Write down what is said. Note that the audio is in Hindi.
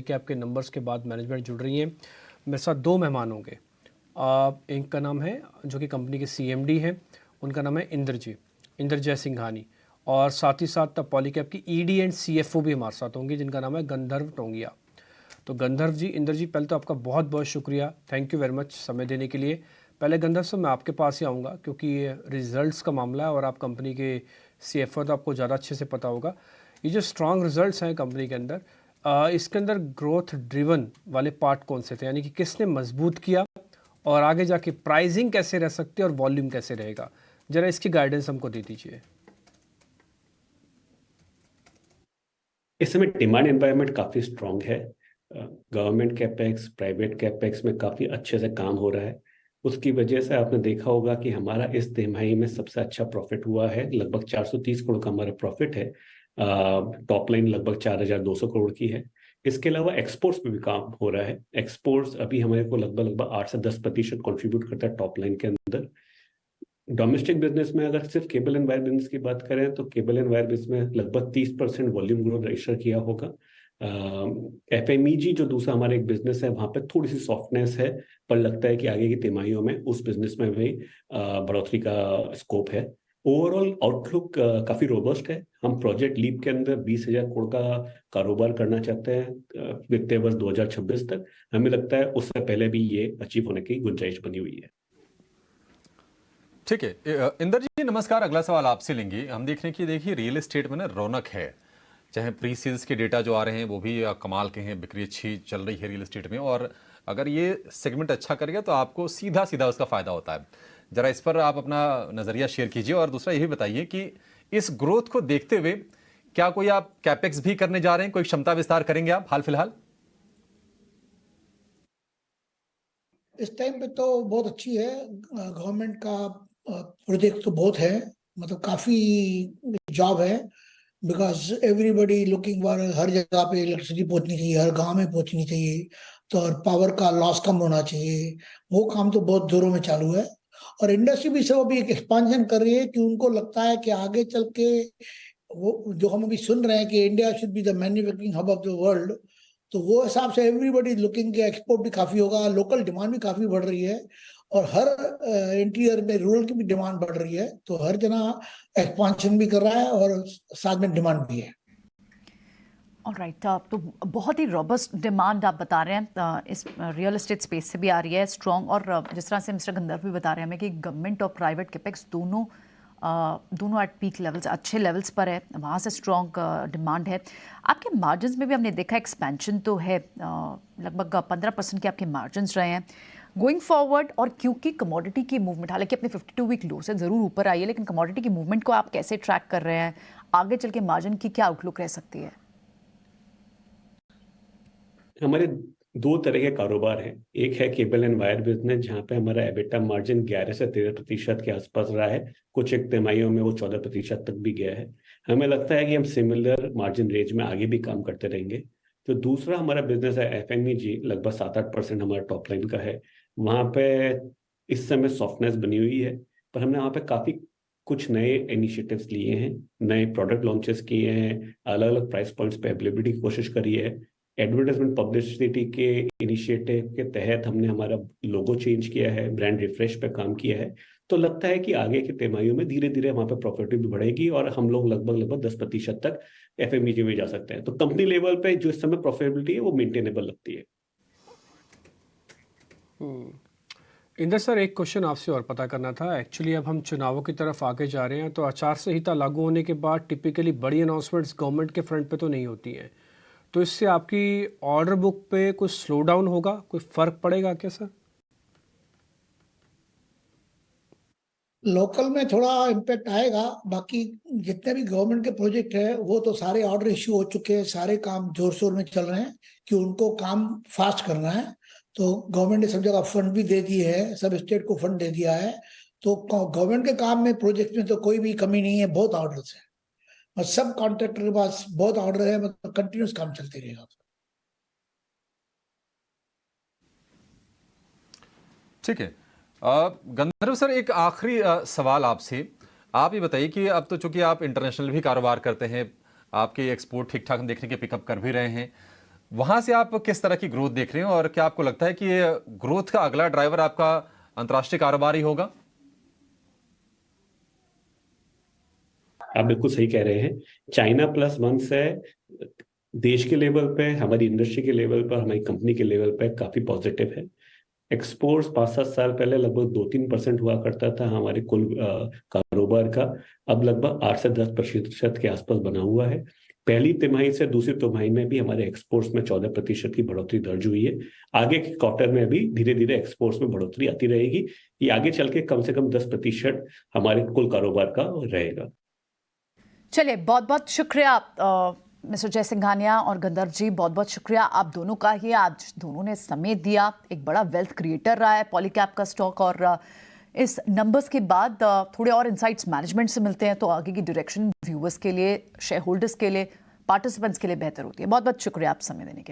पॉलीकैब के नंबर्स के बाद मैनेजमेंट जुड़ रही है। मेरे साथ दो मेहमान होंगे। एक का नाम है जो कि कंपनी के सीएमडी हैं, उनका नाम है इंद्र जय सिंघानी, और साथ ही साथ पॉलीकैब की ईडी एंड सीएफओ भी हमारे साथ होंगे जिनका नाम है गंधर्व टोंगिया। तो गंधर्व जी, इंद्र जी, पहले तो आपका बहुत बहुत शुक्रिया, थैंक यू वेरी मच समय देने के लिए। पहले गंधर्व साहब मैं आपके पास ही आऊँगा क्योंकि ये रिजल्ट्स का मामला है और आप कंपनी के सीएफओ, तो आपको ज़्यादा अच्छे से पता होगा। ये जो स्ट्रॉन्ग रिजल्ट्स हैं कंपनी के अंदर, इसके अंदर ग्रोथ ड्रिवन वाले पार्ट कौन से थे, यानी कि किसने मजबूत किया और आगे जाके प्राइसिंग कैसे रह सकती है और वॉल्यूम कैसे रहेगा, ज़रा इसकी गाइडेंस हमको दे दीजिए। इस समय डिमांड एनवायरनमेंट काफ़ी स्ट्रांग है। गवर्नमेंट कैपेक्स, प्राइवेट कैपेक्स में काफ़ी अच्छे से काम हो रहा है। उसकी वजह से आपने देखा होगा कि हमारा इस तिमाही में सबसे अच्छा प्रॉफिट हुआ है। लगभग 430 करोड़ का हमारा प्रॉफिट है। टॉप लाइन लगभग 4200 करोड़ की है। इसके अलावा एक्सपोर्ट्स पे भी काम हो रहा है। एक्सपोर्ट्स अभी हमारे को लगभग 8 से 10% कंट्रीब्यूट करता है टॉप लाइन के अंदर। डोमेस्टिक बिजनेस में अगर सिर्फ केबल एंड वायर बिजनेस की बात करें तो केबल एंड वायर बिजनेस में लगभग 30% वॉल्यूम ग्रोथ रजिस्टर किया होगा। एफएमईजी जो दूसरा हमारा एक बिजनेस है, वहां पे थोड़ी सी सॉफ्टनेस है, पर लगता है कि आगे की तिमाहियों में उस बिजनेस में भी बढ़ोतरी का स्कोप है। ओवरऑल आउटलुक काफी रोबस्ट है। हम प्रोजेक्ट लीप के अंदर 20,000 करोड़ का कारोबार करना चाहते हैं वित्तीय वर्ष 2026 तक। हमें लगता है उससे पहले भी ये अचीव होने की गुंजाइश बनी हुई है। ठीक है इंदर जी, नमस्कार। अगला सवाल आपसे लेंगे। हम देख रहे हैं कि देखिए रियल एस्टेट में ना रौनक है, चाहे प्री सेल्स के डेटा जो आ रहे हैं वो भी कमाल के हैं, बिक्री अच्छी चल रही है रियल एस्टेट में, और अगर ये सेगमेंट अच्छा करेगा तो आपको सीधा सीधा उसका फायदा होता है। जरा इस पर आप अपना नजरिया शेयर कीजिए, और दूसरा ये भी बताइए कि इस ग्रोथ को देखते हुए क्या कोई आप कैपेक्स भी करने जा रहे हैं, कोई क्षमता विस्तार करेंगे आप हाल फिलहाल? इस टाइम पे तो बहुत अच्छी है। गवर्नमेंट का प्रोजेक्ट तो बहुत है, मतलब काफी जॉब है, बिकॉज एवरीबडी लुकिंग फॉर, हर जगह पे इलेक्ट्रिसिटी पहुंचनी चाहिए, हर गांव में पहुंचनी चाहिए, तो और पावर का लॉस कम होना चाहिए। वो काम तो बहुत जोरों में चालू है। और इंडस्ट्री भी सब अभी एक एक्सपांशन कर रही है कि उनको लगता है कि आगे चल के वो जो हम अभी सुन रहे हैं कि India should be the manufacturing hub of the world, तो वो हिसाब से एवरीबडी लुकिंग के एक्सपोर्ट भी काफी होगा, लोकल डिमांड भी काफी बढ़ रही है, और हर इंटीरियर में रूरल की भी डिमांड बढ़ रही है, तो हर जना एक्सपांशन भी कर रहा है और साथ में डिमांड भी है। ऑलराइट, तो बहुत ही रॉबस्ट डिमांड आप बता रहे हैं, इस रियल एस्टेट स्पेस से भी आ रही है स्ट्रॉन्ग, और जिस तरह से मिस्टर गंधर्व भी बता रहे हैं हमें कि गवर्नमेंट और प्राइवेट कैपेक्स दोनों एट पीक लेवल्स, अच्छे लेवल्स पर है, वहाँ से स्ट्रॉन्ग डिमांड है। आपके मार्जिन्स में भी हमने देखा एक्सपेंशन तो है, लगभग 15% के आपके मार्जिन्स रहे हैं गोइंग फॉरवर्ड, और क्योंकि कमोडिटी की मूवमेंट हालांकि अपने 52 वीक लो से ज़रूर ऊपर आई है, लेकिन कमोडिटी की मूवमेंट को आप कैसे ट्रैक कर रहे हैं, आगे चल के मार्जिन की क्या आउटलुक रह सकती है? हमारे दो तरह के कारोबार हैं। एक है केबल एंड वायर बिजनेस, जहाँ पे हमारा एबिटा मार्जिन 11 से 13% के आसपास रहा है। कुछ एक तिमाहियों में वो 14% तक भी गया है। हमें लगता है कि हम सिमिलर मार्जिन रेंज में आगे भी काम करते रहेंगे। जो दूसरा हमारा बिजनेस है एफएमईजी, लगभग 7-8% हमारा टॉप लाइन का है। वहाँ पे इस समय सॉफ्टनेस बनी हुई है, पर हमने वहाँ पे काफी कुछ नए इनिशिएटिव्स लिए हैं, नए प्रोडक्ट लॉन्चेस किए हैं, अलग अलग प्राइस पॉइंट्स पे अवेलेबिलिटी की कोशिश करी है। एडवर्टाइजमेंट पब्लिसिटी के इनिशिएटिव के तहत हमने हमारा लोगो चेंज किया है, ब्रांड रिफ्रेश पे काम किया है। तो लगता है कि आगे के तिमाहियों में धीरे धीरे वहां पे प्रॉफिट भी बढ़ेगी और हम लोग लगभग 10% तक एफएमईजी में जा सकते हैं। तो कंपनी लेवल पे जो इस समय प्रॉफिटेबिलिटी है वो मेंटेनेबल लगती है। इंदर सर, एक क्वेश्चन आपसे और पता करना था। एक्चुअली अब हम चुनावों की तरफ आगे जा रहे हैं, तो आचार संहिता लागू होने के बाद टिपिकली बड़ी अनाउंसमेंट्स गवर्नमेंट के फ्रंट पे तो नहीं होती हैं, तो इससे आपकी ऑर्डर बुक पे कुछ स्लो डाउन होगा, कोई फर्क पड़ेगा क्या सर? लोकल में थोड़ा इम्पैक्ट आएगा, बाकी जितने भी गवर्नमेंट के प्रोजेक्ट है वो तो सारे ऑर्डर इश्यू हो चुके हैं, सारे काम जोर शोर में चल रहे हैं कि उनको काम फास्ट करना है। तो गवर्नमेंट ने सब जगह फंड भी दे दिए है, सब स्टेट को फंड दे दिया है, तो गवर्नमेंट के काम में प्रोजेक्ट में तो कोई भी कमी नहीं है, बहुत ऑर्डर्स है और सब कॉन्ट्रैक्टर के पास बहुत ऑर्डर है, मतलब कंटिन्यूस काम चलते रहेगा। ठीक है गंधर्व सर, एक आखिरी सवाल आपसे। आप ये बताइए कि अब तो चूंकि आप इंटरनेशनल भी कारोबार करते हैं, आपके एक्सपोर्ट ठीक ठाक देखने के पिकअप कर भी रहे हैं, वहां से आप किस तरह की ग्रोथ देख रहे हैं और क्या आपको लगता है कि ये ग्रोथ का अगला ड्राइवर आपका अंतर्राष्ट्रीय कारोबार ही होगा? आप बिल्कुल सही कह रहे हैं। चाइना प्लस वन से देश के लेवल पे, हमारी इंडस्ट्री के लेवल पर, हमारी कंपनी के लेवल पे काफी पॉजिटिव है। एक्सपोर्ट्स 5-7 साल पहले लगभग 2-3% हुआ करता था हमारे कुल कारोबार का, अब लगभग 8 से 10% के आसपास बना हुआ है। पहली तिमाही से दूसरी तिमाही में भी हमारे एक्सपोर्ट्स में 14% की बढ़ोतरी दर्ज हुई है। आगे के क्वार्टर में भी धीरे धीरे एक्सपोर्ट्स में बढ़ोतरी आती रहेगी। ये आगे चल के कम से कम 10% हमारे कुल कारोबार का रहेगा। चलिए, बहुत बहुत शुक्रिया मिस्टर जय सिंघानिया और गंधर्व जी, बहुत बहुत शुक्रिया आप दोनों का ही। आज दोनों ने समय दिया। एक बड़ा वेल्थ क्रिएटर रहा है पॉलीकैब का स्टॉक, और इस नंबर्स के बाद थोड़े और इनसाइट्स मैनेजमेंट से मिलते हैं तो आगे की डायरेक्शन व्यूअर्स के लिए, शेयर होल्डर्स के लिए, पार्टिसिपेंट्स के लिए बेहतर होती है। बहुत बहुत शुक्रिया आप समय देने के लिए।